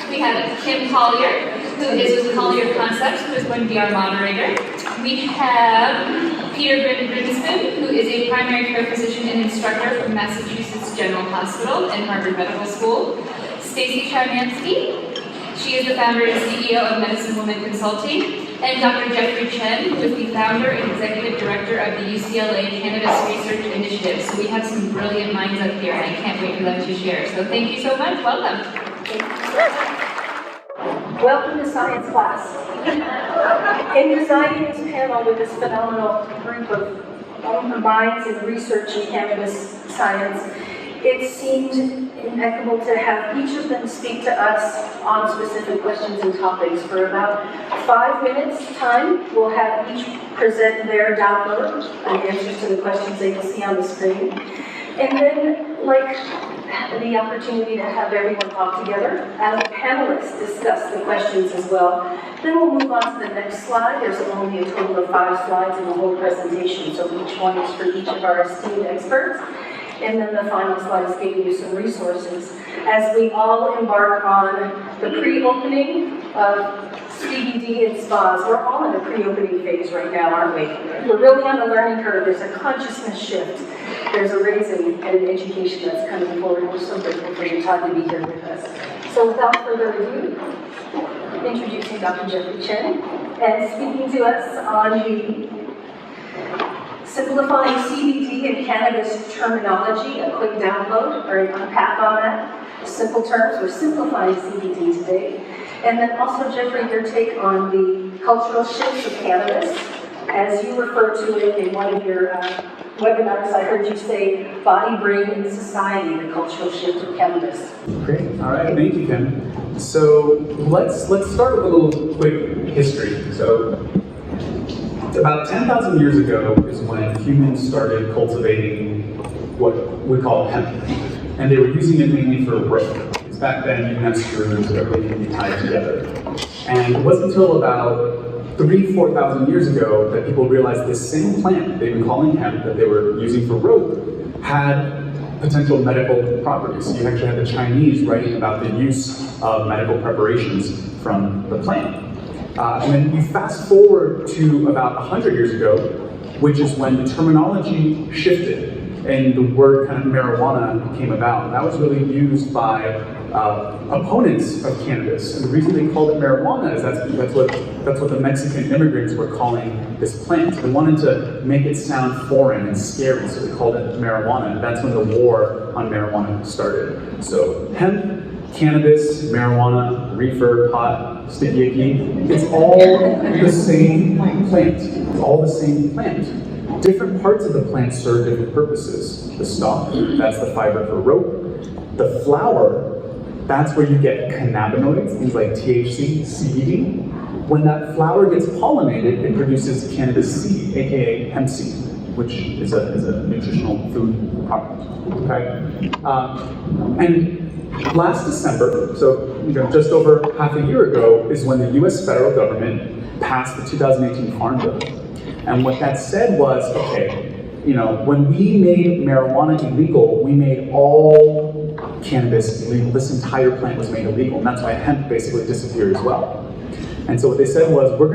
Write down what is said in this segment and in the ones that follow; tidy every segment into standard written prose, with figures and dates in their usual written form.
We have Kim Collier, who is with Collier Concepts, who is going to be our moderator. We have Peter Grinspoon, who is a primary care physician and instructor from Massachusetts General Hospital and Harvard Medical School. Stacy Charmansky, she is the founder and CEO of Medicine Woman Consulting. And Dr. Jeffrey Chen, who is the founder and executive director of the UCLA Cannabis Research Initiative. So we have some brilliant minds up here, and I can't wait for them to share. So thank you so much. Welcome. Welcome to science class. In designing this panel with this phenomenal group of minds in research in cannabis science, it seemed impeccable to have each of them speak to us on specific questions and topics. For about 5 minutes time, we'll have each present their download and answers to the questions they will see on the screen. And then, like, the opportunity to have everyone talk together as panelists discuss the questions as well. Then we'll move on to the next slide. There's only a total of 5 slides in the whole presentation, so each one is for each of our esteemed experts. And then the final slide is giving you some resources as we all embark on the pre-opening of CBD and spas. We're all in the pre-opening phase right now, aren't we? We're really on the learning curve. There's a consciousness shift. There's a raising and an education that's coming forward. We're so grateful for your time to be here with us. So without further ado, introducing Dr. Jeffrey Chen and speaking to us on the simplifying CBD and cannabis terminology, a quick download or an unpack on that. Simple terms, we're simplifying CBD today. And then also, Jeffrey, your take on the cultural shifts of cannabis. As you refer to it in one of your webinars, I heard you say body, brain, and society, the cultural shift of cannabis. Great. All right. Thank you, Kim. So let's start with a little quick history. So about 10,000 years ago is when humans started cultivating what we call hemp. And they were using it mainly for rope. Because back then you didn't have screws that really could be tied together. And it wasn't until about 3,000-4,000 years ago that people realized this same plant they've been calling hemp that they were using for rope had potential medical properties. So you actually had the Chinese writing about the use of medical preparations from the plant. And then you fast forward to about 100 years ago, which is when the terminology shifted and the word kind of marijuana came about. That was really used by opponents of cannabis. And the reason they called it marijuana is that's what the Mexican immigrants were calling this plant. They wanted to make it sound foreign and scary, so they called it marijuana. And that's when the war on marijuana started. So hemp, cannabis, marijuana, reefer, pot, sticky icky, it's all the same plant. It's all the same plant. Different parts of the plant serve different purposes. The stalk, that's the fiber for rope. The flower, that's where you get cannabinoids, things like THC, CBD. When that flower gets pollinated, it produces cannabis seed, aka hemp seed, which is a nutritional food product. Okay? And last December, so just over half a year ago, is when the US federal government passed the 2018 Farm Bill. And what that said was, okay, when we made marijuana illegal, we made all cannabis illegal. This entire plant was made illegal, and that's why hemp basically disappeared as well. And so what they said was, we're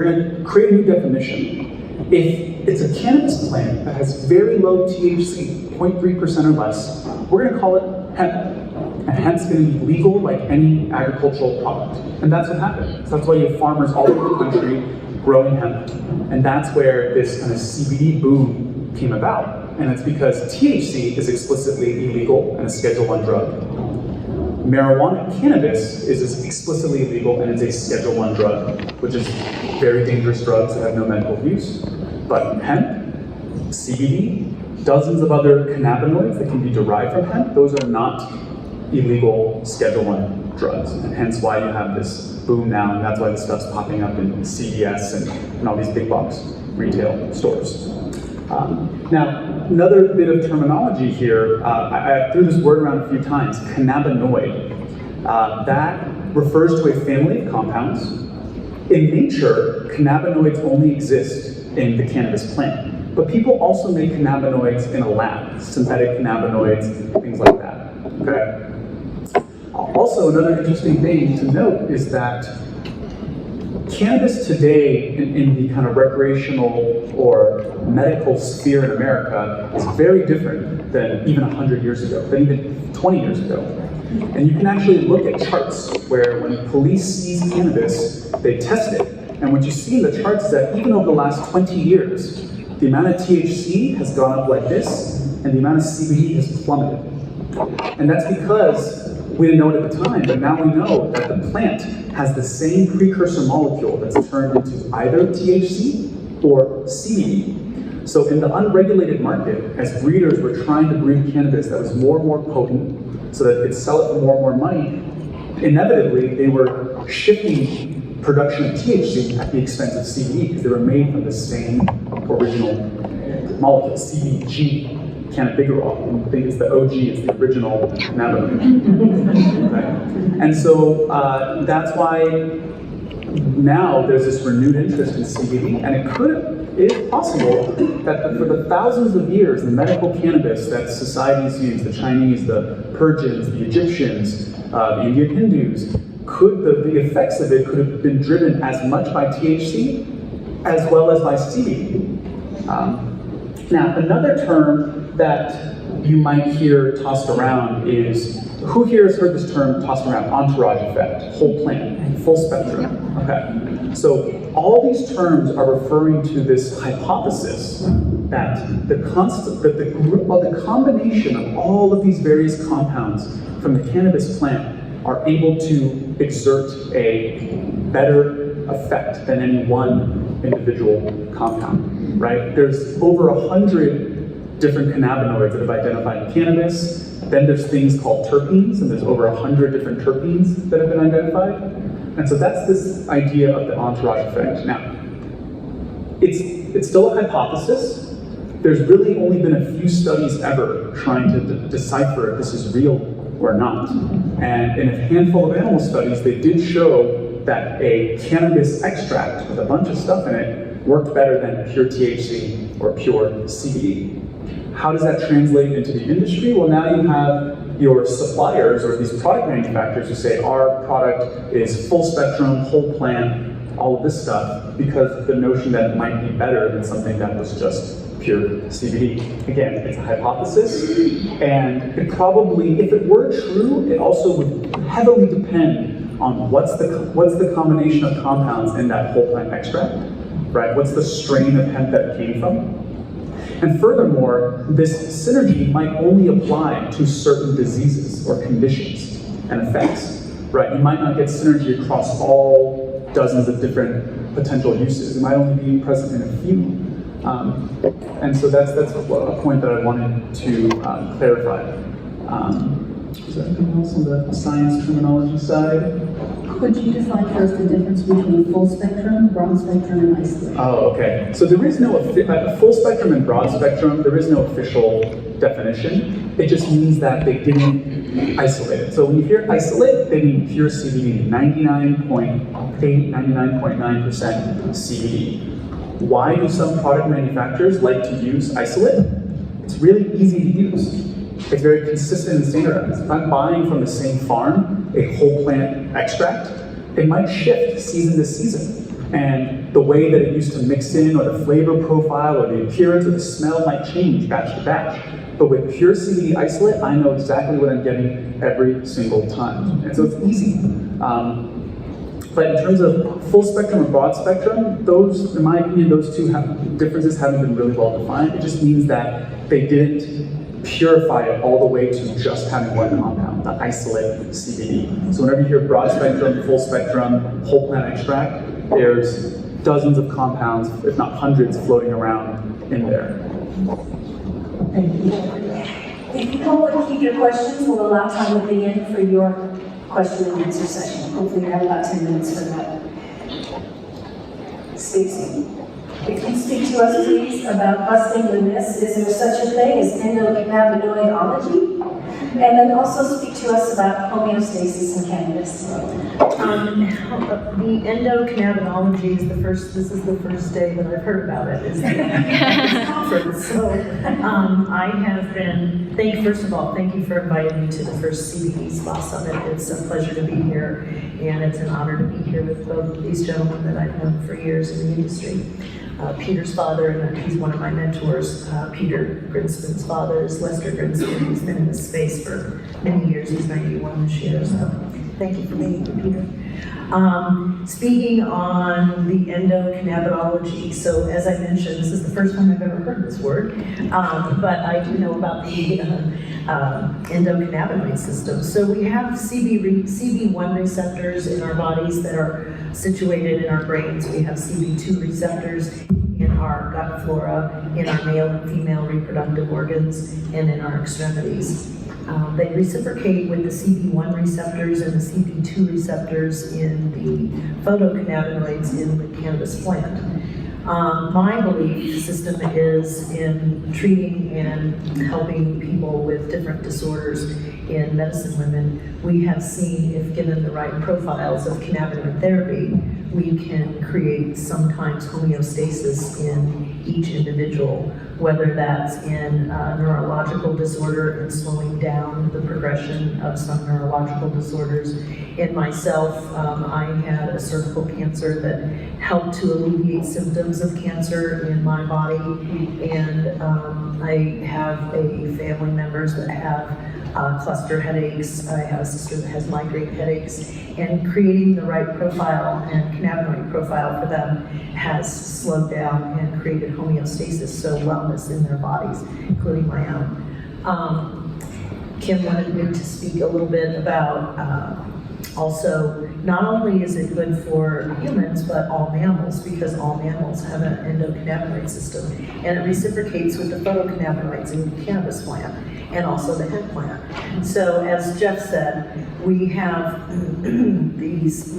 gonna create a new definition. If it's a cannabis plant that has very low THC, 0.3% or less, we're gonna call it hemp. And hemp's gonna be legal like any agricultural product. And that's what happened. So that's why you have farmers all over the country growing hemp. And that's where this kind of CBD boom came about. And it's because THC is explicitly illegal and a Schedule I drug. Marijuana, cannabis, is explicitly illegal and is a Schedule I drug, which is very dangerous drugs that have no medical use. But hemp, CBD, dozens of other cannabinoids that can be derived from hemp, those are not illegal Schedule I drugs. And hence why you have this boom now, and that's why this stuff's popping up in CVS and all these big box retail stores. Now, another bit of terminology here, I threw this word around a few times, cannabinoid. That refers to a family of compounds. In nature, cannabinoids only exist in the cannabis plant, but people also make cannabinoids in a lab, synthetic cannabinoids, things like that, okay? Also, another interesting thing to note is that cannabis today in the kind of recreational or medical sphere in America is very different than even 100 years ago, than even 20 years ago. And you can actually look at charts where when police seize cannabis, they test it. And what you see in the charts is that even over the last 20 years, the amount of THC has gone up like this, and the amount of CBD has plummeted. And that's because we didn't know it at the time, but now we know that the plant has the same precursor molecule that's turned into either THC or CBD. So in the unregulated market, as breeders were trying to breed cannabis that was more and more potent so that they could sell it for more and more money, inevitably they were shifting production of THC at the expense of CBD because they were made from the same original molecule, CBG. Cannabigerol. I think it's the OG, it's the original cannabinoid. Right? And so that's why now there's this renewed interest in CBD, and it is possible that for the thousands of years, the medical cannabis that societies use, the Chinese, the Persians, the Egyptians, the Indian Hindus, the effects of it could have been driven as much by THC as well as by CBD. Now, another term that you might hear tossed around is, who here has heard this term tossed around? Entourage effect, whole plant, full spectrum. Okay, so all these terms are referring to this hypothesis that the combination of all of these various compounds from the cannabis plant are able to exert a better effect than any one individual compound, right? There's over 100 different cannabinoids that have identified in cannabis. Then there's things called terpenes, and there's over 100 different terpenes that have been identified. And so that's this idea of the entourage effect. Now, it's still a hypothesis. There's really only been a few studies ever trying to decipher if this is real or not. And in a handful of animal studies, they did show that a cannabis extract with a bunch of stuff in it worked better than pure THC or pure CBD. How does that translate into the industry? Well, now you have your suppliers or these product manufacturers who say our product is full spectrum, whole plant, all of this stuff, because of the notion that it might be better than something that was just pure CBD. Again, it's a hypothesis, and it probably, if it were true, it also would heavily depend on what's the combination of compounds in that whole plant extract, right? What's the strain of hemp that it came from? And furthermore, this synergy might only apply to certain diseases or conditions and effects, right? You might not get synergy across all dozens of different potential uses. It might only be present in a few. And so that's a point that I wanted to clarify. Is there anything else on the science terminology side? Could you define first the difference between full spectrum, broad spectrum, and isolate? Oh, okay. So there is no full spectrum and broad spectrum. There is no official definition. It just means that they didn't isolate it. So when you hear isolate, they mean pure CBD, 99.8, 99.9% CBD. Why do some product manufacturers like to use isolate? It's really easy to use. It's very consistent and standardized. If I'm buying from the same farm a whole plant extract, it might shift season to season. And the way that it used to mix in, or the flavor profile, or the appearance, or the smell might change batch to batch. But with pure CBD isolate, I know exactly what I'm getting every single time. And so it's easy. But in terms of full spectrum or broad spectrum, those, in my opinion, those two differences haven't been really well defined. It just means that they didn't purify it all the way to just having one compound, the isolate CBD. So whenever you hear broad spectrum, full spectrum, whole plant extract, there's dozens of compounds, if not hundreds, floating around in there. Thank you. If you all want to keep your questions, we'll allow time at the end for your question and answer session. Hopefully you have about 10 minutes for that. Stacey, if you speak to us, please, about busting the myths. Is there such a thing as endocannabinoidology? And then also speak to us about homeostasis in cannabis. The endocannabinoids is this is the first day that I've heard about it, is this conference. So I have been, first of all, thank you for inviting me to the first CBD Spa Summit. It's a pleasure to be here, and it's an honor to be here with both of these gentlemen that I've known for years in the industry. Peter's father, and he's one of my mentors. Peter Grinspan's father is Lester Grinspan. He's been in this space for many years. He's 91 this year, so thank you for being here, Peter. Speaking on the endocannabinoids, so as I mentioned, this is the first time I've ever heard this word, but I do know about the endocannabinoid system. So we have CB1 receptors in our bodies that are situated in our brains. We have CB2 receptors in our gut flora, in our male and female reproductive organs, and in our extremities. They reciprocate with the CB1 receptors and the CB2 receptors in the photocannabinoids in the cannabis plant. My belief system is in treating and helping people with different disorders in medicine women. We have seen, if given the right profiles of cannabinoid therapy, we can create sometimes homeostasis in each individual, whether that's in neurological disorder and slowing down the progression of some neurological disorders. In myself, I had a cervical cancer that helped to alleviate symptoms of cancer in my body, and I have family members that have cluster headaches. I have a sister that has migraine headaches, and creating the right profile and cannabinoid profile for them has slowed down and created homeostasis, so wellness in their bodies, including my own. Kim wanted me to speak a little bit about also, not only is it good for humans, but all mammals, because all mammals have an endocannabinoid system, and it reciprocates with the photocannabinoids in the cannabis plant, and also the hemp plant. So, as Jeff said, we have these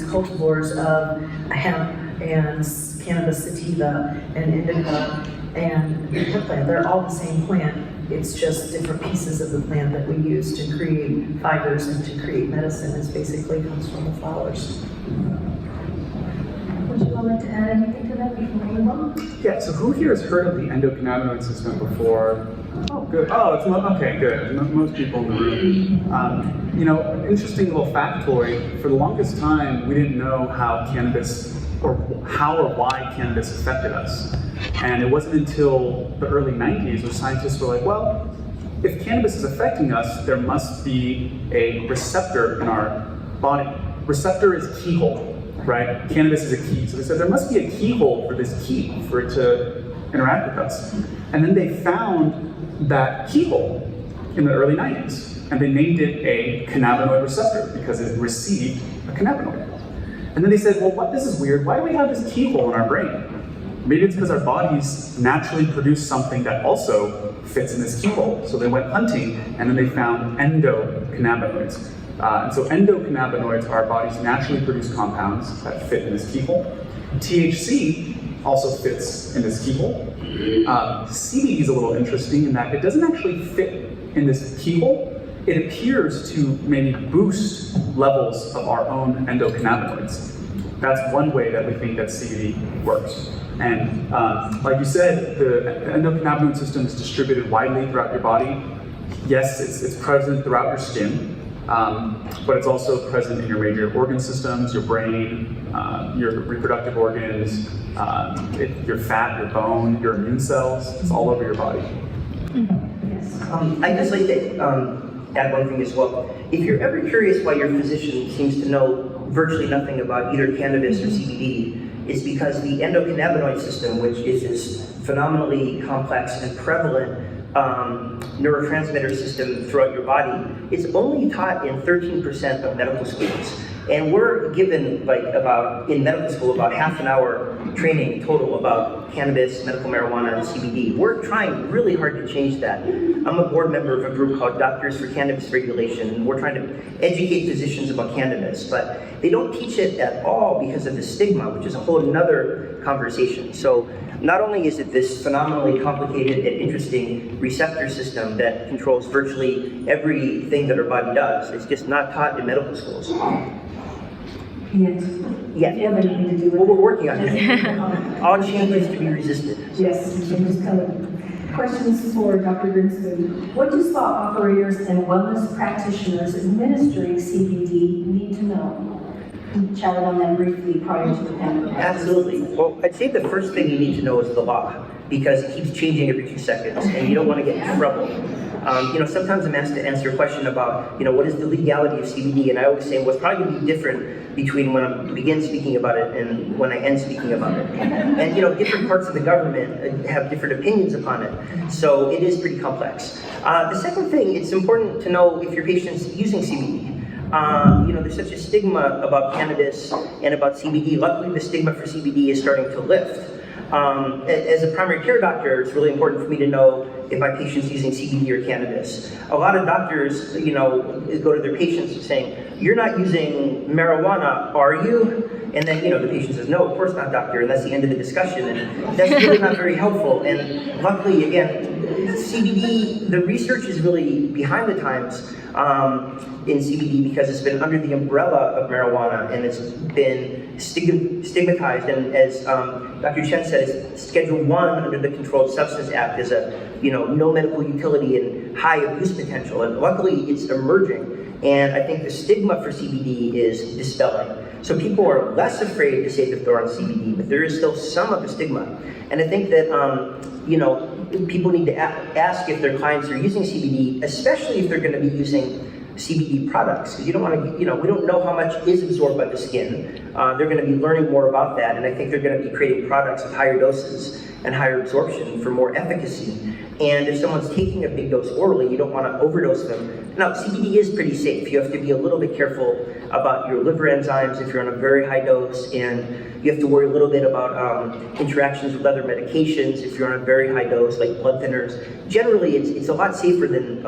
cultivars of hemp and cannabis sativa and indica and hemp plant. They're all the same plant. It's just different pieces of the plant that we use to create fibers and to create medicine. It basically comes from the flowers. Would you like to add anything to that before we move on? Yeah, so who here has heard of the endocannabinoid system before? Oh, good. Oh, okay, good. Most people in the room. Interesting little factoid. For the longest time, we didn't know how or why cannabis affected us. And it wasn't until the early 90s where scientists were like, well, if cannabis is affecting us, there must be a receptor in our body. Receptor is keyhole, right? Cannabis is a key. So they said there must be a keyhole for this key, for it to interact with us. And then they found that keyhole in the early 90s, and they named it a cannabinoid receptor because it received a cannabinoid. And then they said, well, this is weird. Why do we have this keyhole in our brain? Maybe it's because our bodies naturally produce something that also fits in this keyhole. So they went hunting, and then they found endocannabinoids. And so endocannabinoids are our body's naturally produced compounds that fit in this keyhole. THC also fits in this keyhole. CBD is a little interesting in that it doesn't actually fit in this keyhole. It appears to maybe boost levels of our own endocannabinoids. That's one way that we think that CBD works. And like you said, the endocannabinoid system is distributed widely throughout your body. Yes, it's present throughout your skin, but it's also present in your major organ systems, your brain, your reproductive organs, your fat, your bone, your immune cells. It's all over your body. I'd just like to add one thing as well. If you're ever curious why your physician seems to know virtually nothing about either cannabis or CBD, it's because the endocannabinoid system, which is this phenomenally complex and prevalent neurotransmitter system throughout your body, is only taught in 13% of medical schools. And we're given in medical school about half an hour training total about cannabis, medical marijuana, and CBD. We're trying really hard to change that. I'm a board member of a group called Doctors for Cannabis Regulation, and we're trying to educate physicians about cannabis, but they don't teach it at all because of the stigma, which is a whole another conversation. So not only is it this phenomenally complicated and interesting receptor system that controls virtually everything that our body does, it's just not taught in medical schools. Yes. Yeah. You have anything to do with Well, it? we're working on it. All changes to be resisted. Yes, changes coming. Questions for Dr. Grinspoon. What do spa operators and wellness practitioners administering CBD need to know? We chatted on that briefly prior to the pandemic. Absolutely. Well, I'd say the first thing you need to know is the law, because it keeps changing every 2 seconds, and you don't want to get in trouble. Sometimes I'm asked to answer a question about, what is the legality of CBD, and I always say, well, it's probably going to be different between when I begin speaking about it and when I end speaking about it. And, different parts of the government have different opinions upon it, so it is pretty complex. The second thing, it's important to know if your patient's using CBD. There's such a stigma about cannabis and about CBD. Luckily, the stigma for CBD is starting to lift. As a primary care doctor, it's really important for me to know if my patient's using CBD or cannabis. A lot of doctors, go to their patients saying, "You're not using marijuana, are you?" And then, the patient says, "No, of course not, doctor," and that's the end of the discussion, and that's really not very helpful. And luckily, again, CBD, the research is really behind the times in CBD because it's been under the umbrella of marijuana and it's been stigmatized. And as Dr. Chen said, it's Schedule 1 under the Controlled Substance Act as a no medical utility and high abuse potential. And luckily, it's emerging. And I think the stigma for CBD is dispelling. So people are less afraid to say that they're on CBD, but there is still some of the stigma. And I think that, people need to ask if their clients are using CBD, especially if they're going to be using CBD products, because you don't want to, we don't know how much is absorbed by the skin. They're going to be learning more about that, and I think they're going to be creating products with higher doses and higher absorption for more efficacy. And if someone's taking a big dose orally, you don't want to overdose them. Now, CBD is pretty safe. You have to be a little bit careful about your liver enzymes if you're on a very high dose, and you have to worry a little bit about interactions with other medications if you're on a very high dose, like blood thinners. Generally, it's a lot safer than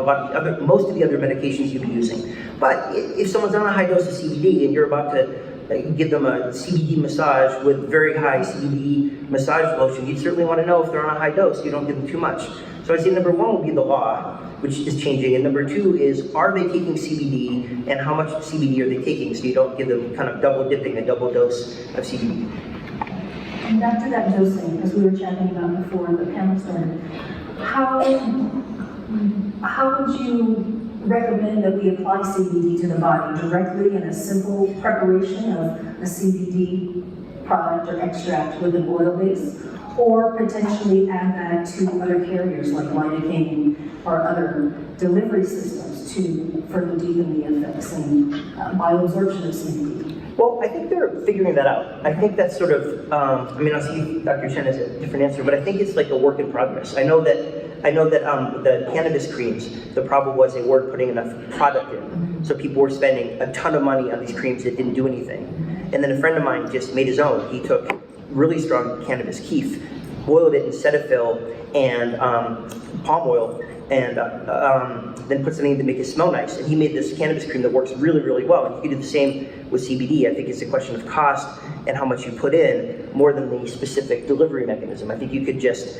most of the other medications you'd be using. But if someone's on a high dose of CBD and you're about to give them a CBD massage with very high CBD massage lotion, you'd certainly want to know if they're on a high dose. You don't give them too much. So I'd say number 1 would be the law, which is changing, and number 2 is, are they taking CBD, and how much CBD are they taking, so you don't give them kind of double dipping, a double dose of CBD. And back to that dosing, as we were chatting about before the panel started, how would you recommend that we apply CBD to the body directly in a simple preparation of a CBD product or extract with an oil base, or potentially add that to other carriers like lidocaine or other delivery systems to further deepen the effects and bioabsorption of CBD? Well, I think they're figuring that out. I think that's sort of, I'll see Dr. Chen has a different answer, but I think it's like a work in progress. I know that the cannabis creams, the problem was they weren't putting enough product in. So people were spending a ton of money on these creams that didn't do anything. And then a friend of mine just made his own. He took really strong cannabis kief, boiled it in Cetaphil and palm oil, and then put something to make it smell nice. And he made this cannabis cream that works really, really well. And you can do the same with CBD. I think it's a question of cost and how much you put in more than the specific delivery mechanism. I think you could just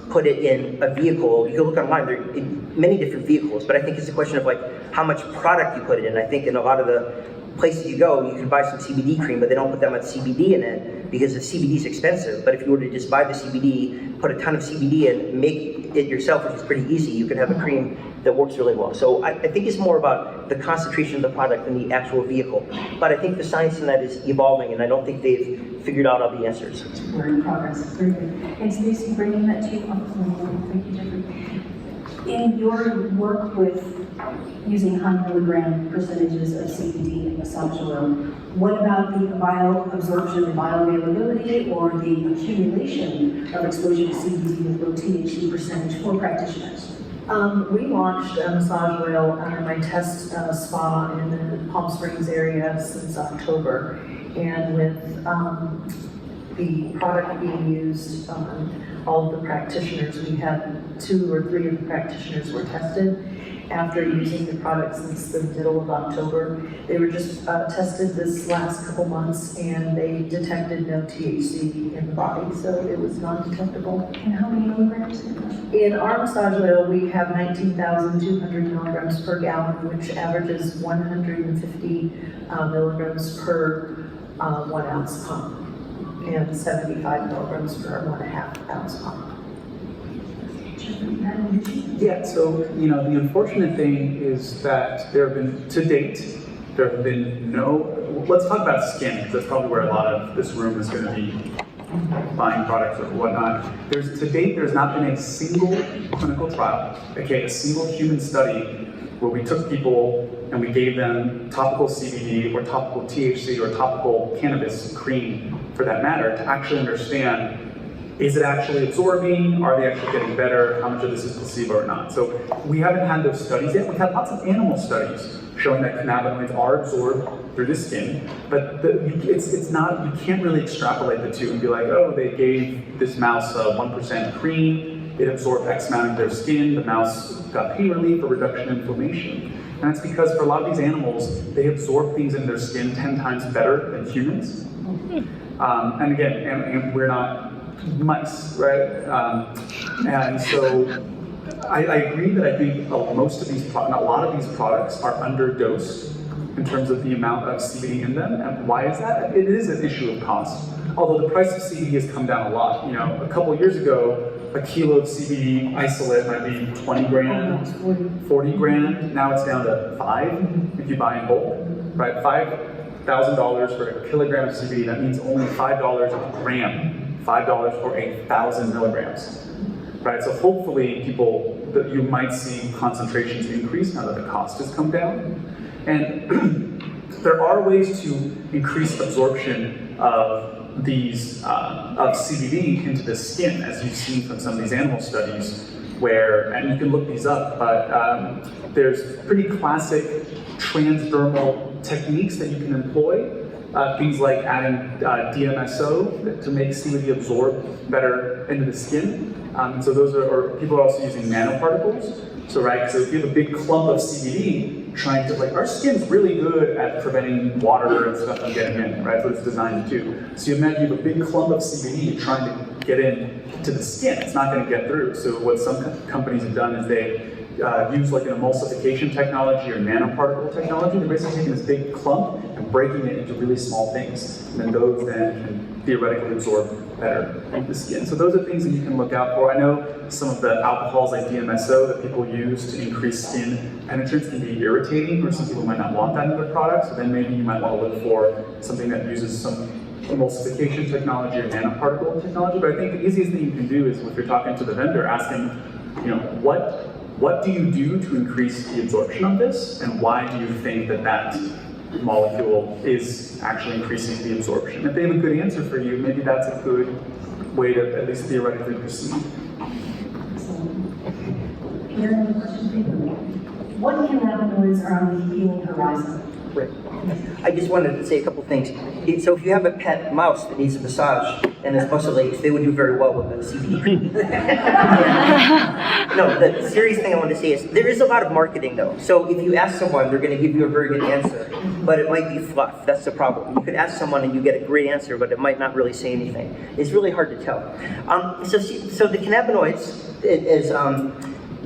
put it in a vehicle. You can look online, there are many different vehicles, but I think it's a question of like how much product you put it in. I think in a lot of the places you go, you can buy some CBD cream, but they don't put that much CBD in it because the CBD is expensive. But if you were to just buy the CBD, put a ton of CBD in, make it yourself, which is pretty easy, you could have a cream that works really well. So I think it's more about the concentration of the product than the actual vehicle. But I think the science in that is evolving, and I don't think they've figured out all the answers. We're in progress. Very good. And Stacey, bringing that to you. Thank you, Jeffrey. In your work with using 100-milligram percentages of CBD in massage oil, what about the bioabsorption and bioavailability or the accumulation of exposure to CBD with low THC percentage for practitioners? We launched a massage oil under my test spa in the Palm Springs area since October. And with the product being used, all of the practitioners, we had 2 or 3 of the practitioners were tested after using the product since the middle of October. They were just tested this last couple months and they detected no THC in the body, so it was non-detectable. And how many milligrams? In our massage oil, we have 19,200 milligrams per gallon, which averages 150 milligrams per 1 ounce pump, and 75 milligrams per 1.5 ounce pump. Yeah, so, the unfortunate thing is that there have been, to date, there have been no, let's talk about skin, because that's probably where a lot of this room is going to be buying products or whatnot. To date, there's not been a single clinical trial, okay, a single human study where we took people and we gave them topical CBD or topical THC or topical cannabis cream, for that matter, to actually understand, is it actually absorbing? Are they actually getting better? How much of this is placebo or not? So we haven't had those studies yet. We've had lots of animal studies showing that cannabinoids are absorbed through the skin, but it's not, you can't really extrapolate the two and be like, oh, they gave this mouse 1% cream, it absorbed X amount of their skin, the mouse got pain relief or reduction in inflammation. And that's because for a lot of these animals, they absorb things in their skin 10 times better than humans. And again, and we're not mice, right? And so I agree that I think most of these, a lot of these products are underdosed in terms of the amount of CBD in them. And why is that? It is an issue of cost. Although the price of CBD has come down a lot. A couple years ago, a kilo of CBD isolate might be 20 grand, 40 grand. Now it's down to 5 if you buy in bulk, right? $5,000 for a kilogram of CBD. That means only $5 a gram. $5 for 1,000 milligrams, right? So hopefully you might see concentrations increase now that the cost has come down. And there are ways to increase absorption of these, of CBD into the skin, as you've seen from some of these animal studies where, and you can look these up, but there's pretty classic transdermal techniques that you can employ. Things like adding DMSO to make CBD absorb better into the skin. So those or people are also using nanoparticles. So right, so if you have a big clump of CBD, trying to our skin's really good at preventing water and stuff from getting in, right? So it's designed to do. So you imagine you have a big clump of CBD trying to get in to the skin. It's not going to get through. So what some companies have done is they use like an emulsification technology or nanoparticle technology. They're basically taking this big clump and breaking it into really small things. And then those then can theoretically absorb better into the skin. So those are things that you can look out for. I know some of the alcohols like DMSO that people use to increase skin penetrance can be irritating, or some people might not want that in their product. So then maybe you might want to look for something that uses some emulsification technology or nanoparticle technology. But I think the easiest thing you can do is if you're talking to the vendor, asking, what do you do to increase the absorption of this, and why do you think that molecule is actually increasing the absorption? If they have a good answer for you, maybe that's a good way to at least theoretically proceed. Here, another question for you. What cannabinoids are on the healing horizon? Right. I just wanted to say a couple things. So if you have a pet mouse that needs a massage and has muscle aches, they would do very well with the CBD. No, the serious thing I want to say is there is a lot of marketing though. So if you ask someone, they're going to give you a very good answer, but it might be fluff. That's the problem. You could ask someone and you get a great answer, but it might not really say anything. It's really hard to tell. So the cannabinoids, as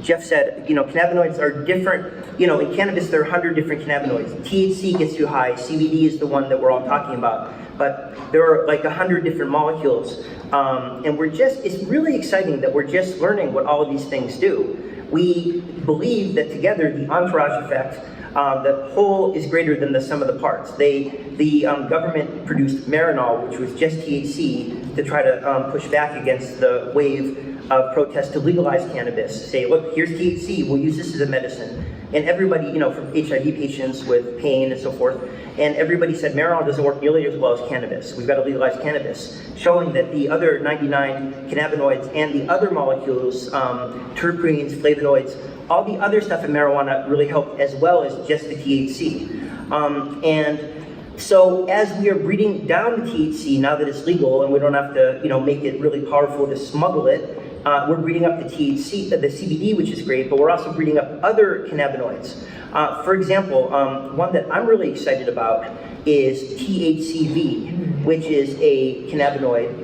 Jeff said, cannabinoids are different. In cannabis, there are 100 different cannabinoids. THC gets you high. CBD is the one that we're all talking about. But there are like 100 different molecules. And it's really exciting that we're just learning what all of these things do. We believe that together, the entourage effect, the whole is greater than the sum of the parts. The government produced Marinol, which was just THC, to try to push back against the wave of protests to legalize cannabis. Say, look, here's THC, we'll use this as a medicine. And everybody, from HIV patients with pain and so forth, and everybody said Marinol doesn't work nearly as well as cannabis. We've got to legalize cannabis, showing that the other 99 cannabinoids and the other molecules, terpenes, flavonoids, all the other stuff in marijuana really helped as well as just the THC. And So as we are breeding down the THC, now that it's legal and we don't have to, make it really powerful to smuggle it, we're breeding up the THC, the CBD, which is great, but we're also breeding up other cannabinoids. For example, one that I'm really excited about is THCV, which is a cannabinoid,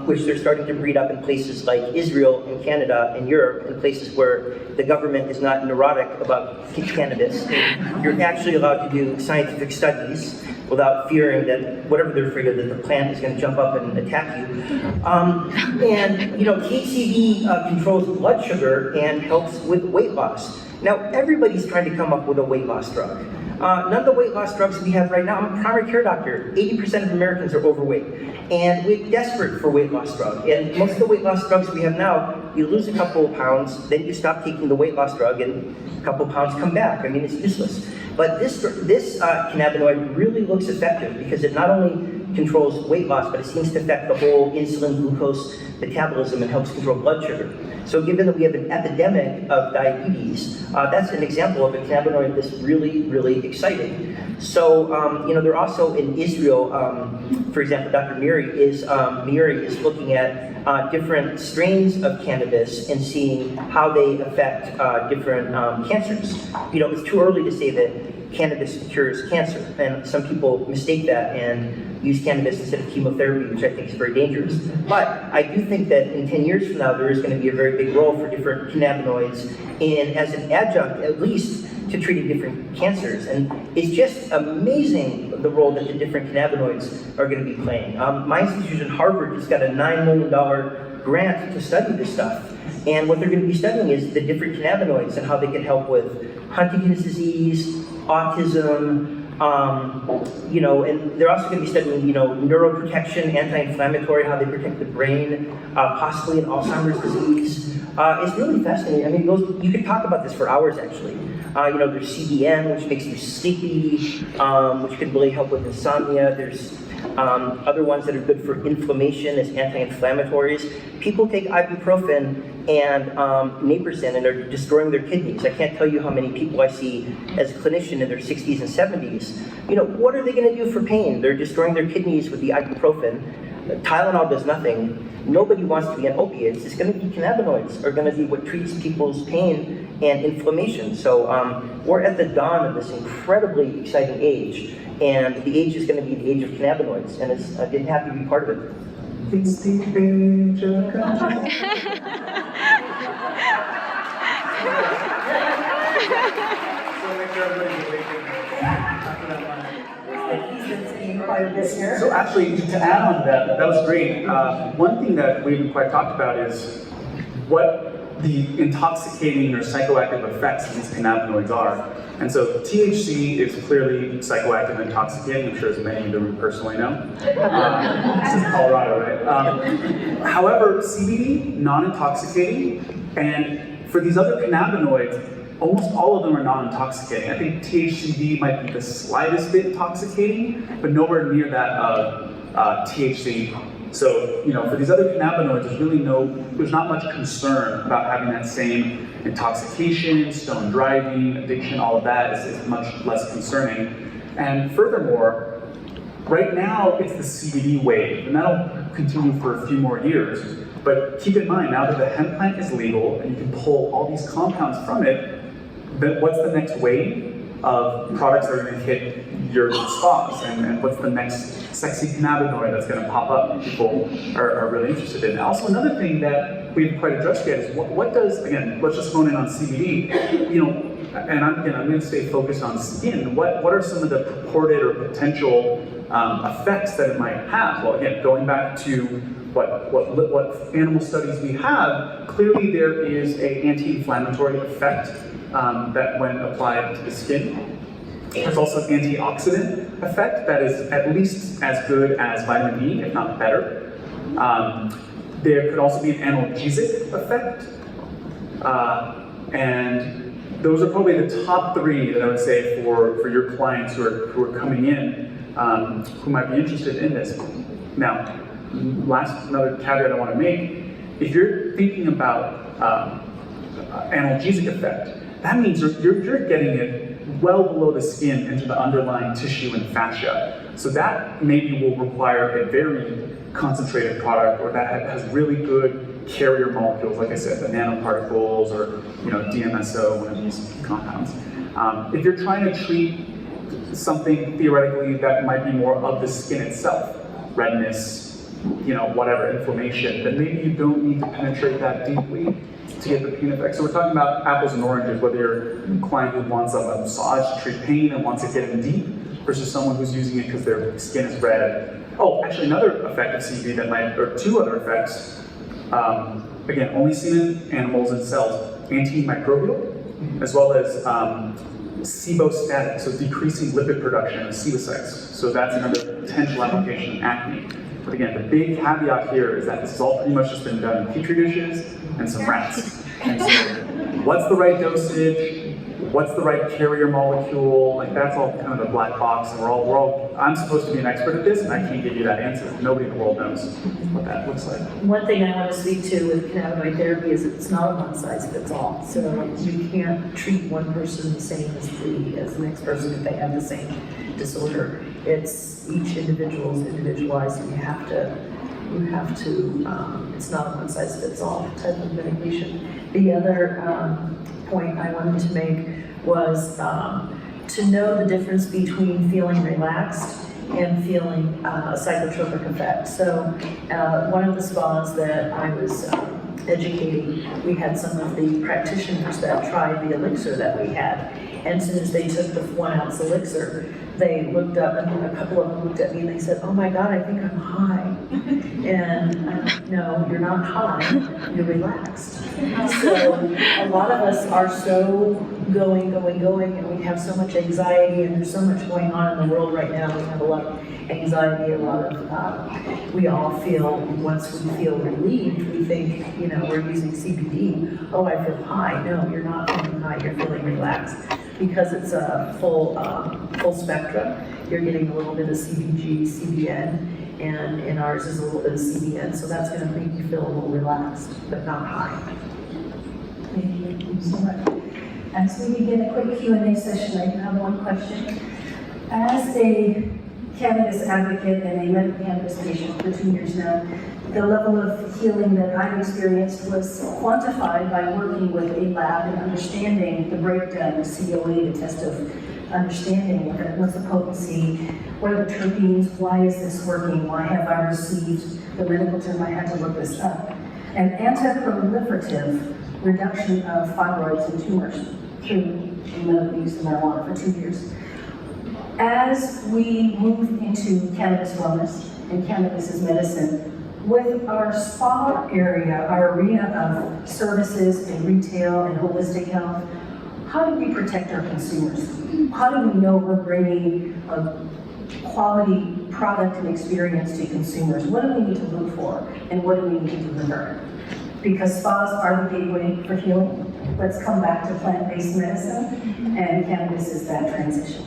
which they're starting to breed up in places like Israel and Canada and Europe, and places where the government is not neurotic about cannabis. You're actually allowed to do scientific studies without fearing that whatever they're afraid of, that the plant is going to jump up and attack you. THCV controls blood sugar and helps with weight loss. Now, everybody's trying to come up with a weight loss drug. None of the weight loss drugs we have right now, I'm a primary care doctor, 80% of Americans are overweight. And we're desperate for weight loss drug. And most of the weight loss drugs we have now, you lose a couple of pounds, then you stop taking the weight loss drug and a couple of pounds come back. I mean, it's useless. But this cannabinoid really looks effective because it not only controls weight loss, but it seems to affect the whole insulin glucose metabolism and helps control blood sugar. So given that we have an epidemic of diabetes, that's an example of a cannabinoid that's really, really exciting. So, they're also in Israel, for example, Dr. Miri is looking at different strains of cannabis and seeing how they affect different cancers. It's too early to say that cannabis cures cancer, and some people mistake that and use cannabis instead of chemotherapy, which I think is very dangerous. But I do think that in 10 years from now, there is going to be a very big role for different cannabinoids as an adjunct, at least, to treating different cancers. And it's just amazing the role that the different cannabinoids are going to be playing. My institution, Harvard, just got a $9 million grant to study this stuff. And what they're going to be studying is the different cannabinoids and how they can help with Huntington's disease, autism, and they're also going to be studying, neuroprotection, anti-inflammatory, how they protect the brain, possibly in Alzheimer's disease. It's really fascinating. I mean, you could talk about this for hours, actually. There's CBN, which makes you sleepy, which can really help with insomnia. There's other ones that are good for inflammation as anti-inflammatories. People take ibuprofen and naproxen and they're destroying their kidneys. I can't tell you how many people I see as a clinician in their 60s and 70s. What are they going to do for pain? They're destroying their kidneys with the ibuprofen. Tylenol does nothing. Nobody wants to be on opiates. It's going to be cannabinoids are going to be what treats people's pain and inflammation. So we're at the dawn of this incredibly exciting age. And the age is going to be the age of cannabinoids. And I've been happy to be part of it. It's the age of cannabinoids. So actually, to add on to that was great. One thing that we haven't quite talked about is what the intoxicating or psychoactive effects of these cannabinoids are. And so THC is clearly psychoactive and intoxicating. I'm sure as many of you personally know. This is Colorado, right? However, CBD, non-intoxicating, and for these other cannabinoids, almost all of them are non-intoxicating. I think THCV might be the slightest bit intoxicating, but nowhere near that of THC. So, for these other cannabinoids, there's not much concern about having that same intoxication, stone driving, addiction, all of that is much less concerning. And furthermore, right now it's the CBD wave, and that'll continue for a few more years. But keep in mind, now that the hemp plant is legal and you can pull all these compounds from it, then what's the next wave of products that are going to hit your spas, and what's the next sexy cannabinoid that's going to pop up and people are really interested in. Also, another thing that we haven't quite addressed yet is what does, again, let's just hone in on CBD, and I'm going to stay focused on skin. What are some of the purported or potential effects that it might have? Well, again, going back to what animal studies we have, clearly there is an anti-inflammatory effect that when applied to the skin. There's also an antioxidant effect that is at least as good as vitamin E, if not better. There could also be an analgesic effect. And those are probably the top three that I would say for your clients who are coming in, who might be interested in this. Now, another caveat I want to make, if you're thinking about analgesic effect, that means you're getting it well below the skin into the underlying tissue and fascia. So that maybe will require a very concentrated product, or that has really good carrier molecules, like I said, the nanoparticles, or DMSO, one of these compounds. If you're trying to treat something theoretically that might be more of the skin itself, redness, whatever, inflammation, then maybe you don't need to penetrate that deeply to get the pain effect. So we're talking about apples and oranges, whether you're a client who wants a massage to treat pain and wants to get in deep, versus someone who's using it because their skin is red. Oh, actually another effect of CBD that might, or two other effects, again, only seen in animals and cells, antimicrobial, as well as sebostatic, so decreasing lipid production of sebocytes. So that's another potential application in acne. But again, the big caveat here is that this has all pretty much just been done in petri dishes and some rats. And so, what's the right dosage? What's the right carrier molecule? Like, that's all kind of a black box, and I'm supposed to be an expert at this, and I can't give you that answer. Nobody in the world knows what that looks like. One thing I want to speak to with cannabinoid therapy is it's not a one-size-fits-all. So you can't treat one person the same as the next person if they have the same disorder. It's each individual is individualized, and you have to, it's not a one-size-fits-all type of medication. The other point I wanted to make was to know the difference between feeling relaxed and feeling a psychotropic effect. So one of the spas that I was educating, we had some of the practitioners that tried the elixir that we had. And as soon as they took the 1 ounce elixir, they looked up, and a couple of them looked at me and they said, "Oh my God, I think I'm high." And no, you're not high, you're relaxed. So a lot of us are so going, and we have so much anxiety, and there's so much going on in the world right now. We have a lot of anxiety, a lot of, we all feel, once we feel relieved, we think, we're using CBD, oh, I feel high. No, you're not feeling high, you're feeling relaxed. Because it's a full spectrum, you're getting a little bit of CBG, CBN, and in ours is a little bit of CBN, so that's going to make you feel a little relaxed, but not high. Thank you so much. As we begin a quick Q&A session, I do have one question. As a cannabis advocate and a medical cannabis patient for 2 years now, the level of healing that I've experienced was quantified by working with a lab and understanding the breakdown, the COA, the test of understanding what's the potency, what are the terpenes, why is this working, why have I received the medical term, I had to look this up. And anti-proliferative reduction of fibroids and tumors through medical use of marijuana for 2 years. As we move into cannabis wellness and cannabis as medicine, with our spa area, our arena of services and retail and holistic health, how do we protect our consumers? How do we know we're bringing a quality product and experience to consumers? What do we need to look for, and what do we need to deliver? Because spas are the gateway for healing. Let's come back to plant-based medicine, and cannabis is that transition.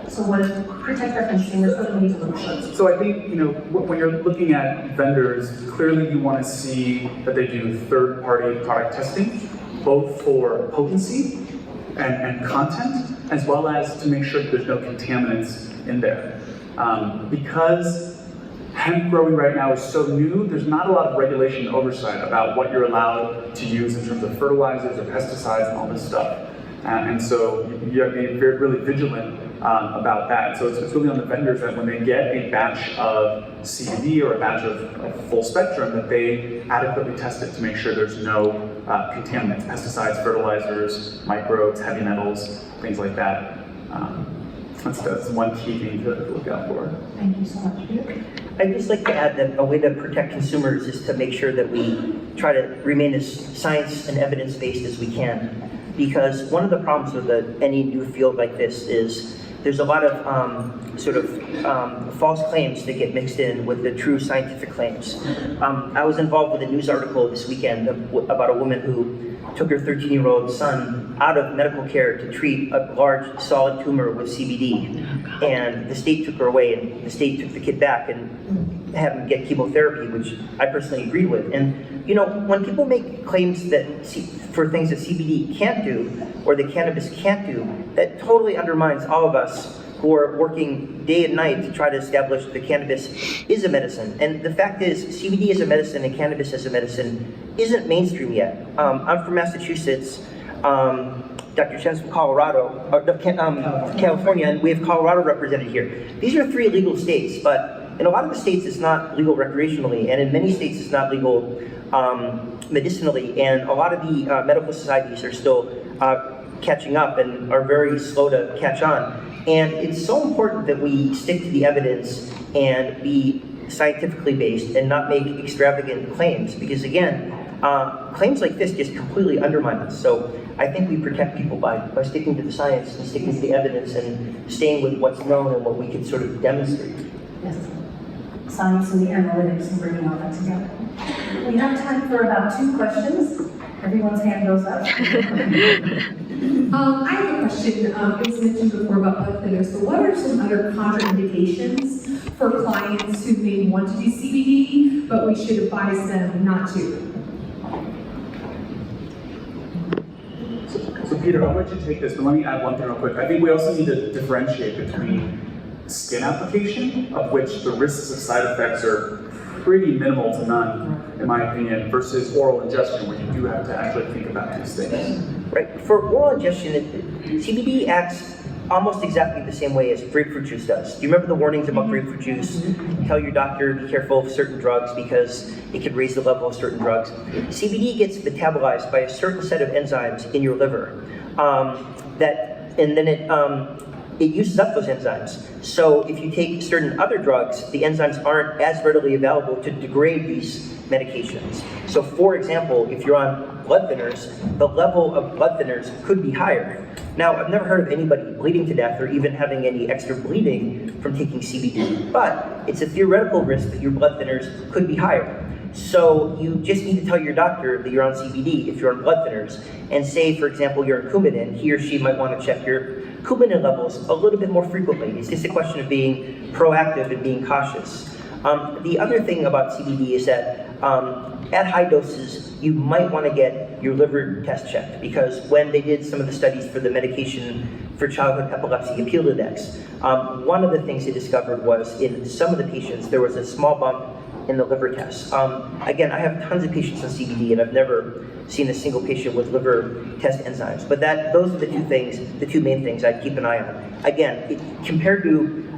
So what to protect our consumers, what do we need to look for? So I think, when you're looking at vendors, clearly you want to see that they do third-party product testing, both for potency and content, as well as to make sure that there's no contaminants in there. Because hemp growing right now is so new, there's not a lot of regulation and oversight about what you're allowed to use in terms of fertilizers or pesticides and all this stuff. And so you have to be really vigilant about that. So it's really on the vendors that when they get a batch of CBD or a batch of full spectrum, that they adequately test it to make sure there's no contaminants, pesticides, fertilizers, microbes, heavy metals, things like that. That's one key thing to look out for. Thank you so much. I'd just like to add that a way to protect consumers is to make sure that we try to remain as science and evidence-based as we can. Because one of the problems with any new field like this is there's a lot of false claims that get mixed in with the true scientific claims. I was involved with a news article this weekend about a woman who took her 13-year-old son out of medical care to treat a large solid tumor with CBD. And the state took her away, and the state took the kid back and had him get chemotherapy, which I personally agree with. And you know, when people make claims that for things that CBD can't do or that cannabis can't do, that totally undermines all of us who are working day and night to try to establish that cannabis is a medicine. And the fact is, CBD as a medicine and cannabis as a medicine isn't mainstream yet. I'm from Massachusetts. Dr. Chen's from Colorado, California, and we have Colorado represented here. These are 3 legal states, but in a lot of the states it's not legal recreationally, and in many states it's not legal medicinally, and a lot of the medical societies are still catching up and are very slow to catch on. And it's so important that we stick to the evidence and be scientifically based and not make extravagant claims, because again, claims like this just completely undermine us. So I think we protect people by sticking to the science and sticking to the evidence and staying with what's known and what we can sort of demonstrate. Yes. Science and the analytics and bringing all that together. We have time for about 2 questions. Everyone's hand goes up. I have a question. It was mentioned before about blood thinners, but what are some other contraindications for clients who may want to do CBD, but we should advise them not to? So Peter, I'll let you take this, but let me add one thing real quick. I think we also need to differentiate between skin application, of which the risks of side effects are pretty minimal to none, in my opinion, versus oral ingestion, where you do have to actually think about these things. Right. For oral ingestion, CBD acts almost exactly the same way as grapefruit juice does. Do you remember the warnings about grapefruit juice? Tell your doctor, be careful of certain drugs because it could raise the level of certain drugs. CBD gets metabolized by a certain set of enzymes in your liver, and then it uses up those enzymes. So if you take certain other drugs, the enzymes aren't as readily available to degrade these medications. So for example, if you're on blood thinners, the level of blood thinners could be higher. Now, I've never heard of anybody bleeding to death or even having any extra bleeding from taking CBD, but it's a theoretical risk that your blood thinners could be higher. So you just need to tell your doctor that you're on CBD if you're on blood thinners, and say, for example, you're on Coumadin, he or she might want to check your Coumadin levels a little bit more frequently. It's just a question of being proactive and being cautious. The other thing about CBD is that at high doses, you might want to get your liver test checked, because when they did some of the studies for the medication for childhood epilepsy, Appeal Index, one of the things they discovered was in some of the patients, there was a small bump in the liver tests. Again, I have tons of patients on CBD, and I've never seen a single patient with liver test enzymes. But those are the 2 things, the 2 main things I'd keep an eye on. Again,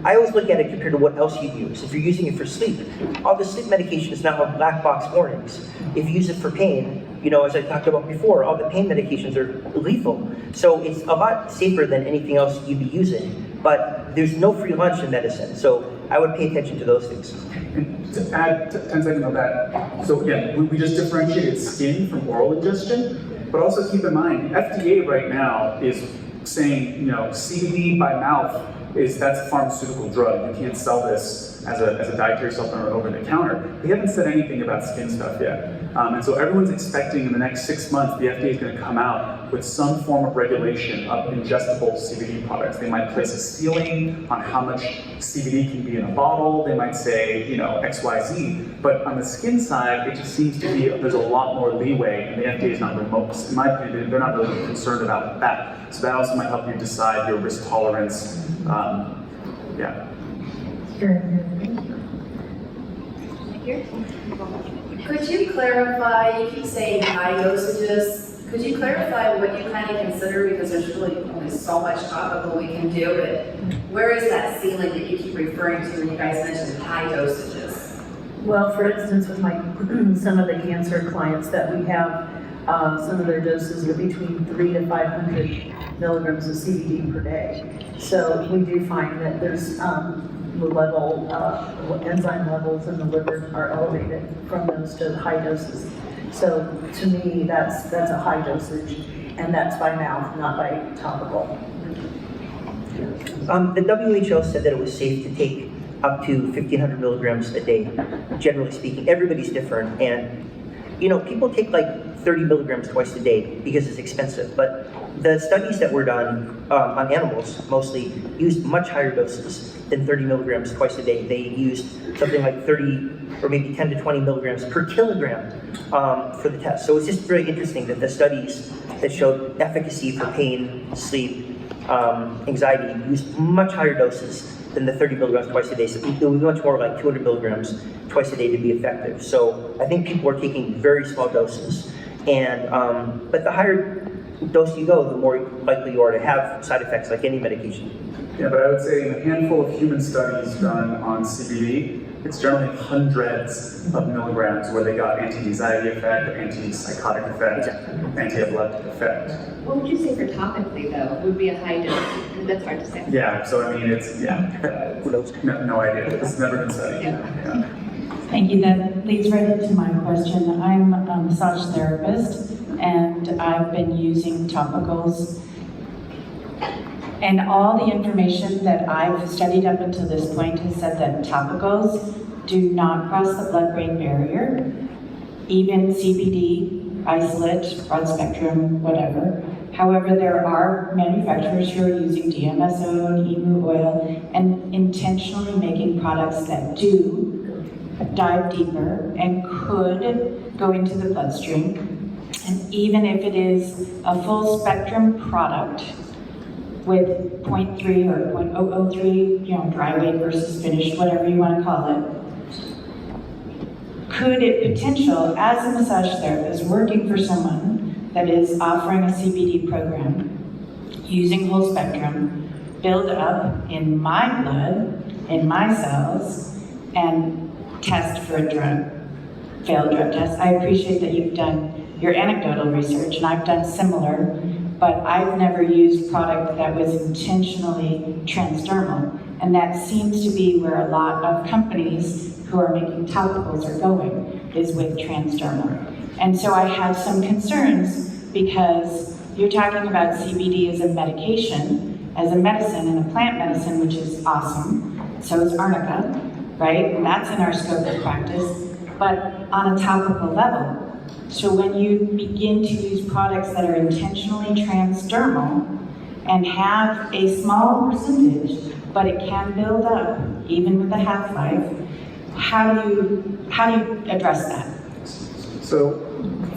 I always look at it compared to what else you'd use. If you're using it for sleep, all the sleep medications now have black box warnings. If you use it for pain, you know, as I talked about before, all the pain medications are lethal. So it's a lot safer than anything else you'd be using. But there's no free lunch in medicine, so I would pay attention to those things. And to add 10 seconds on that, so again, we just differentiated skin from oral ingestion, but also keep in mind, FDA right now is saying, you know, CBD by mouth that's a pharmaceutical drug. You can't sell this as a dietary supplement or over the counter. They haven't said anything about skin stuff yet. And so everyone's expecting in the next 6 months, the FDA is going to come out with some form of regulation of ingestible CBD products. They might place a ceiling on how much CBD can be in a bottle. They might say, you know, XYZ. But on the skin side, it just seems to be, there's a lot more leeway, and the FDA is not remote. In my opinion, they're not really concerned about that. So that also might help you decide your risk tolerance. Yeah. Could you clarify, you keep saying high dosages, could you clarify what you kind of consider, because there's really only so much topical we can do, but where is that ceiling that you keep referring to when you guys mention high dosages? Well, for instance, with some of the cancer clients that we have, some of their doses are between 300 to 500 milligrams of CBD per day. So we do find that there's enzyme levels in the liver are elevated from those to high doses. So to me, that's a high dosage, and that's by mouth, not by topical. The WHO said that it was safe to take up to 1,500 milligrams a day, generally speaking. Everybody's different, and you know, people take like 30 milligrams twice a day because it's expensive, but the studies that were done on animals mostly used much higher doses. than 30 milligrams twice a day. They used something like 30 or maybe 10 to 20 milligrams per kilogram for the test. So it's just very interesting that the studies that showed efficacy for pain, sleep, anxiety used much higher doses than the 30 milligrams twice a day. So it was much more like 200 milligrams twice a day to be effective. So I think people are taking very small doses. And, but the higher dose you go, the more likely you are to have side effects like any medication. Yeah, but I would say in a handful of human studies done on CBD, it's generally hundreds of milligrams where they got anti-anxiety effect, anti-psychotic effect, anti-epileptic effect. What would you say for topically though? Would be a high dose? That's hard to say. Yeah, so I mean, it's, Who knows? no idea. This has never been studied. Yeah. Thank you. That leads right into my question. I'm a massage therapist, and I've been using topicals. And all the information that I've studied up until this point has said that topicals do not cross the blood-brain barrier, even CBD, isolate, broad spectrum, whatever. However, there are manufacturers who are using DMSO and emu oil and intentionally making products that do dive deeper and could go into the bloodstream. And even if it is a full spectrum product with 0.3 or 0.003, dry weight versus finished, whatever you want to call it, could it potential, as a massage therapist working for someone that is offering a CBD program, using whole spectrum, build up in my blood, in my cells, and test for a drug, failed drug test? I appreciate that you've done your anecdotal research, and I've done similar, but I've never used product that was intentionally transdermal, and that seems to be where a lot of companies who are making topicals are going, is with transdermal. And so I have some concerns because you're talking about CBD as a medication, as a medicine and a plant medicine, which is awesome. So is arnica, right? And that's in our scope of practice, but on a topical level. So when you begin to use products that are intentionally transdermal and have a small percentage, but it can build up, even with a half-life, how do you address that? So,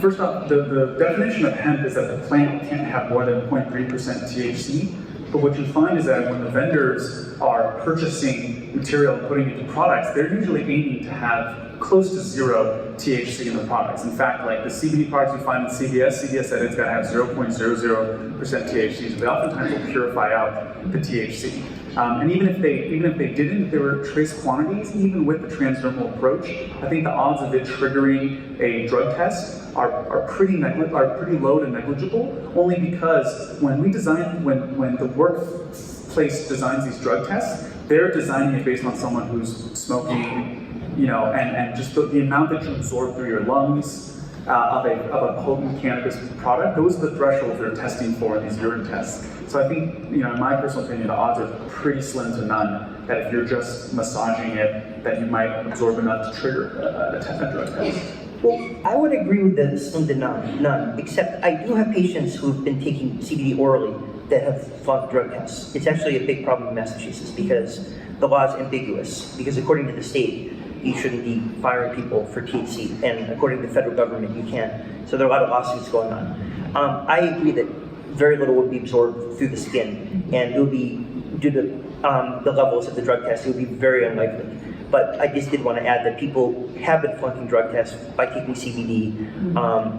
first off, the definition of hemp is that the plant can't have more than 0.3% THC. But what you find is that when the vendors are purchasing material and putting it into products, they're usually aiming to have close to zero THC in the products. In fact, like the CBD products you find in CVS said it's got to have 0.00% THC, so they oftentimes will purify out the THC. And even if they didn't, if there were trace quantities, even with the transdermal approach, I think the odds of it triggering a drug test are pretty low to negligible. Only because when the workplace designs these drug tests, they're designing it based on someone who's smoking, and just the amount that you absorb through your lungs of a potent cannabis product. Those are the thresholds they're testing for in these urine tests. So I think, in my personal opinion, the odds are pretty slim to none that if you're just massaging it, that you might absorb enough to trigger a drug test. Well, I would agree with the slim to none, except I do have patients who've been taking CBD orally that have flunked drug tests. It's actually a big problem in Massachusetts because the law is ambiguous, because according to the state, you shouldn't be firing people for THC, and according to the federal government, you can. So there are a lot of lawsuits going on. I agree that very little would be absorbed through the skin, and it would be, due to the levels of the drug test, it would be very unlikely. But I just did want to add that people have been flunking drug tests by taking CBD,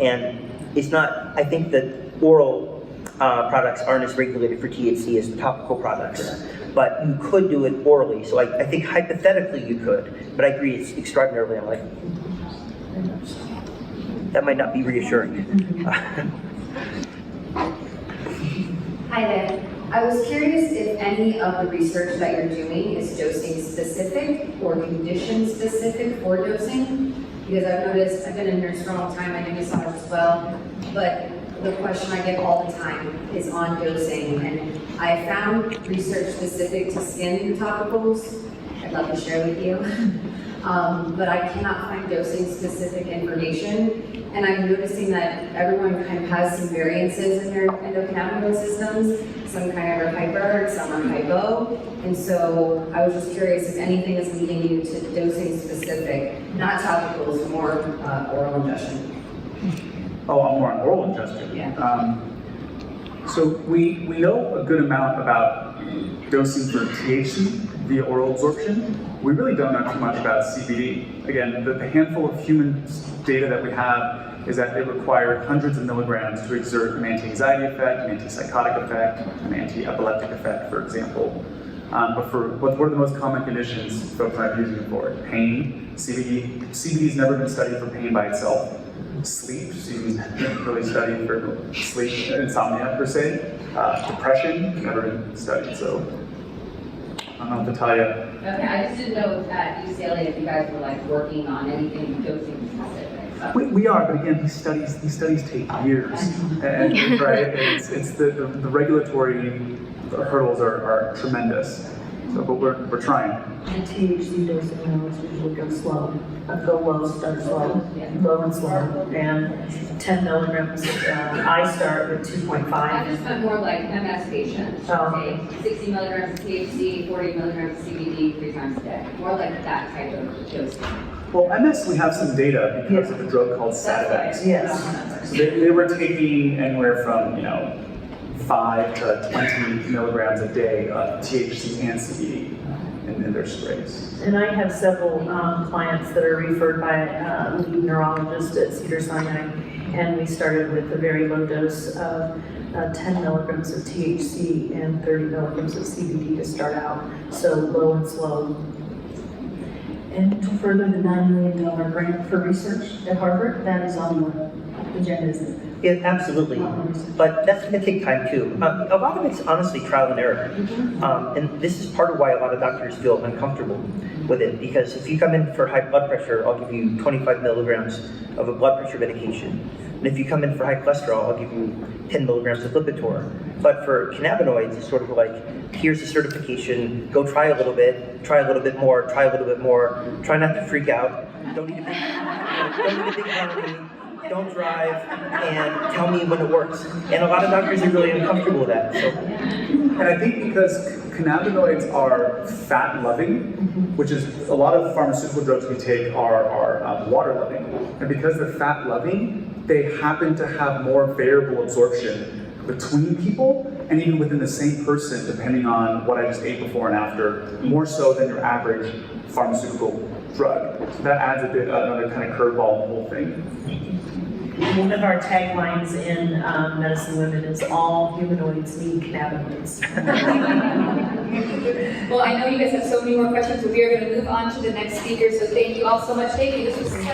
and it's not, I think that oral products aren't as regulated for THC as topical products. But you could do it orally, so I think hypothetically you could, but I agree it's extraordinarily unlikely. That might not be reassuring. Hi there. I was curious if any of the research that you're doing is dosing specific or condition specific for dosing, because I've noticed, I've been a nurse for a long time, I do massage as well, but the question I get all the time is on dosing, and I found research specific to skin topicals I'd love to share with you. but I cannot find dosing specific information. And I'm noticing that everyone kind of has some variances in their endocannabinoid systems. Some kind of are hyper, some are hypo. And so I was just curious if anything is leading you to dosing specific, not topicals, more oral ingestion. Oh, I'm more on oral ingestion. Yeah. So we know a good amount about dosing for THC via oral absorption. We really don't know too much about CBD. Again, the handful of human data that we have is that it required hundreds of milligrams to exert an anti-anxiety effect, an antipsychotic effect, an anti-epileptic effect, for example. But for what are the most common conditions folks might be using it for? Pain, CBD. CBD's never been studied for pain by itself. Sleep, CBD's never really studied for sleep, insomnia per se. Depression, never been studied, so I don't know what to tell you. Okay, I just didn't know at UCLA if you guys were like working on anything dosing specific. We are, but again, these studies take years, and right, it's the regulatory hurdles are tremendous. So, but we're trying. And THC dosing now is usually go slow. Go low, start slow, low and slow. And 10 milligrams, I start with 2.5. I just meant more like MS patients. Oh. Say 60 milligrams of THC, 40 milligrams of CBD 3 times a day. More like that type of dosing. Well, MS, we have some data because of a drug called Sativex. Yes. So they were taking anywhere from 5 to 20 milligrams a day of THC and CBD in their sprays. And I have several clients that are referred by a lead neurologist at Cedars-Sinai, and we started with a very low dose of 10 milligrams of THC and 30 milligrams of CBD to start out, so low and slow. And to further the $9 million grant for research at Harvard, that is on the agenda, isn't it? Yeah, absolutely, but that's going to take time too. A lot of it's honestly trial and error, and this is part of why a lot of doctors feel uncomfortable with it, because if you come in for high blood pressure, I'll give you 25 milligrams of a blood pressure medication, and if you come in for high cholesterol, I'll give you 10 milligrams of Lipitor. But for cannabinoids, it's sort of like, here's the certification, go try a little bit more, try a little bit more, try not to freak out, don't eat a big brownie, don't drive, and tell me when it works. And a lot of doctors are really uncomfortable with that. So. And I think because cannabinoids are fat-loving, which is a lot of pharmaceutical drugs we take are water-loving. And because they're fat-loving, they happen to have more variable absorption between people and even within the same person, depending on what I just ate before and after, more so than your average pharmaceutical drug. So that adds another kind of curveball in the whole thing. One of our taglines in Medicine Women is all humanoids need cannabinoids. Well, I know you guys have so many more questions, but we are going to move on to the next speaker, so thank you all so much. Thank you. This was such